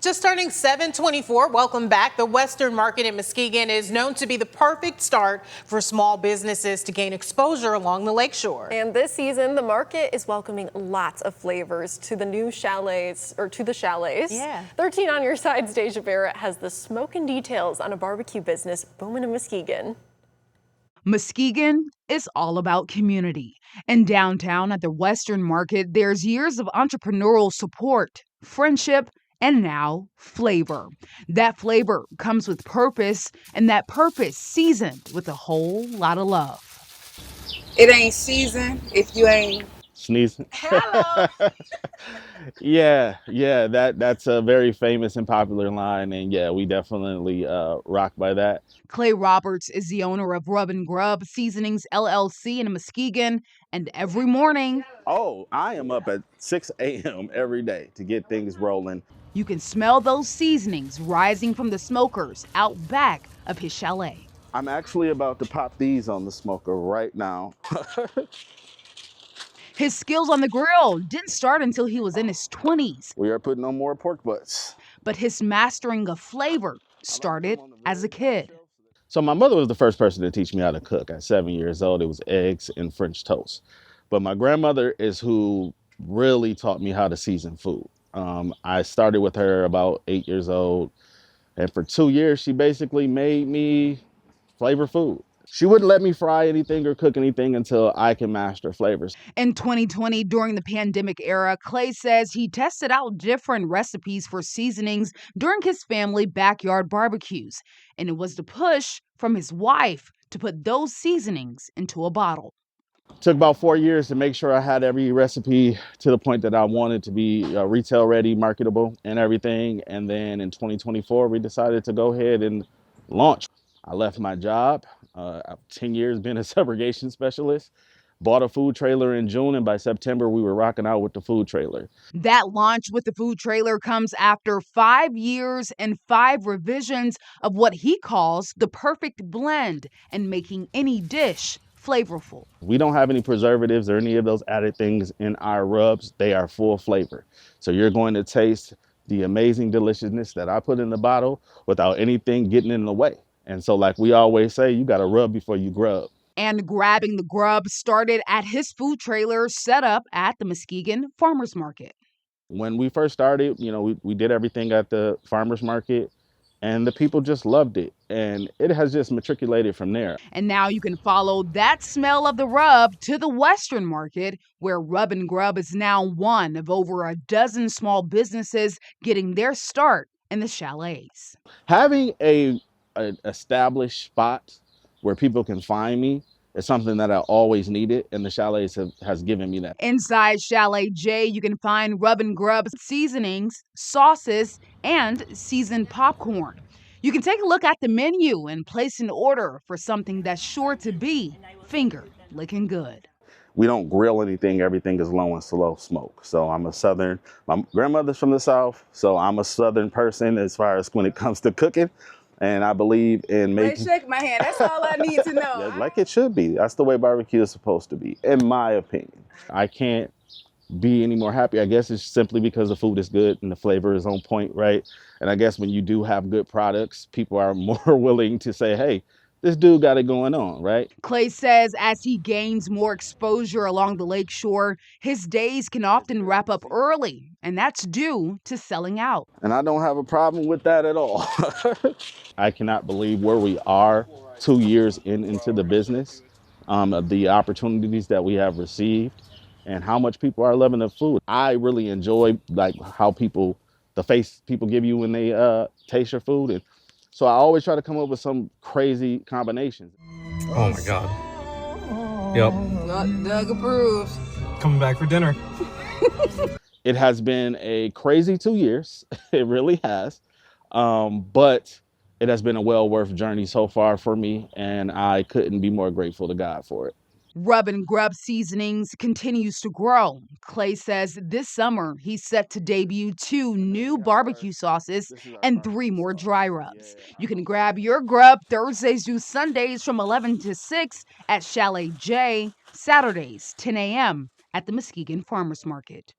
Just turning 7:24. Welcome back. The Western Market in Muskegon is known to be the perfect start for small businesses to gain exposure along the lakeshore. And this season, the market is welcoming lots of flavors to the new chalets, or to the chalets. Yeah. 13 on your side's Deja Barrett has the smoke and details on a barbecue business booming in Muskegon. Muskegon is all about community. And downtown at the Western Market, there's years of entrepreneurial support, friendship, and now flavor. That flavor comes with purpose, and that purpose seasoned with a whole lot of love. It ain't seasoned if you ain't sneezing. hello. Yeah, that's a very famous and popular line, and yeah, we definitely rock by that. Clay Roberts is the owner of Rub-N-Grub Seasonings LLC in Muskegon, and every morning, Oh, I am up at 6 a.m. every day to get things rolling. you can smell those seasonings rising from the smokers out back of his chalet. I'm actually about to pop these on the smoker right now. His skills on the grill didn't start until he was in his 20s, We are putting on more pork butts. but his mastering of flavor started as a kid. So my mother was the first person to teach me how to cook. At 7 years old, it was eggs and French toast. But my grandmother is who really taught me how to season food. I started with her about 8 years old, and for 2 years, she basically made me flavor food. She wouldn't let me fry anything or cook anything until I can master flavors. In 2020, during the pandemic era, Clay says he tested out different recipes for seasonings during his family backyard barbecues, and it was the push from his wife to put those seasonings into a bottle. Took about 4 years to make sure I had every recipe to the point that I wanted to be retail ready, marketable, and everything. And then in 2024, we decided to go ahead and launch. I left my job. I've 10 years been a subrogation specialist. Bought a food trailer in June, and by September, we were rocking out with the food trailer. That launch with the food trailer comes after 5 years and 5 revisions of what he calls the perfect blend and making any dish flavorful. We don't have any preservatives or any of those added things in our rubs. They are full flavor. So you're going to taste the amazing deliciousness that I put in the bottle without anything getting in the way. And so like we always say, you got to rub before you grub. And grabbing the grub started at his food trailer set up at the Muskegon Farmers Market. When we first started, we did everything at the farmers market, and the people just loved it. And it has just matriculated from there. And now you can follow that smell of the rub to the Western Market, where Rub-N-Grub is now one of over a dozen small businesses getting their start in the chalets. Having an established spot where people can find me is something that I always needed, and the chalets has given me that. Inside Chalet J, you can find Rub-N-Grub seasonings, sauces, and seasoned popcorn. You can take a look at the menu and place an order for something that's sure to be finger-licking good. We don't grill anything. Everything is low and slow smoke. So I'm a Southern, my grandmother's from the South, so I'm a Southern person as far as when it comes to cooking. And I believe in making... Shake my hand. That's all I need to know. Yeah, like it should be. That's the way barbecue is supposed to be, in my opinion. I can't be any more happy. I guess it's simply because the food is good and the flavor is on point, right? And I guess when you do have good products, people are more willing to say, hey, this dude got it going on, right? Clay says as he gains more exposure along the lakeshore, his days can often wrap up early, and that's due to selling out. And I don't have a problem with that at all. I cannot believe where we are 2 years into the business, the opportunities that we have received, and how much people are loving the food. I really enjoy how the face people give you when they taste your food. And so I always try to come up with some crazy combinations. Oh my God. Yep. Doug approves. Coming back for dinner. It has been a crazy 2 years. It really has. But it has been a well worth journey so far for me, and I couldn't be more grateful to God for it. Rub-N-Grub Seasonings continues to grow. Clay says this summer he's set to debut 2 new barbecue sauces and 3 more dry rubs. You can grab your grub Thursdays through Sundays from 11 to 6 at Chalet J, Saturdays 10 a.m. at the Muskegon Farmers Market.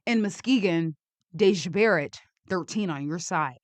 In Muskegon, Deja Barrett, 13 on your side.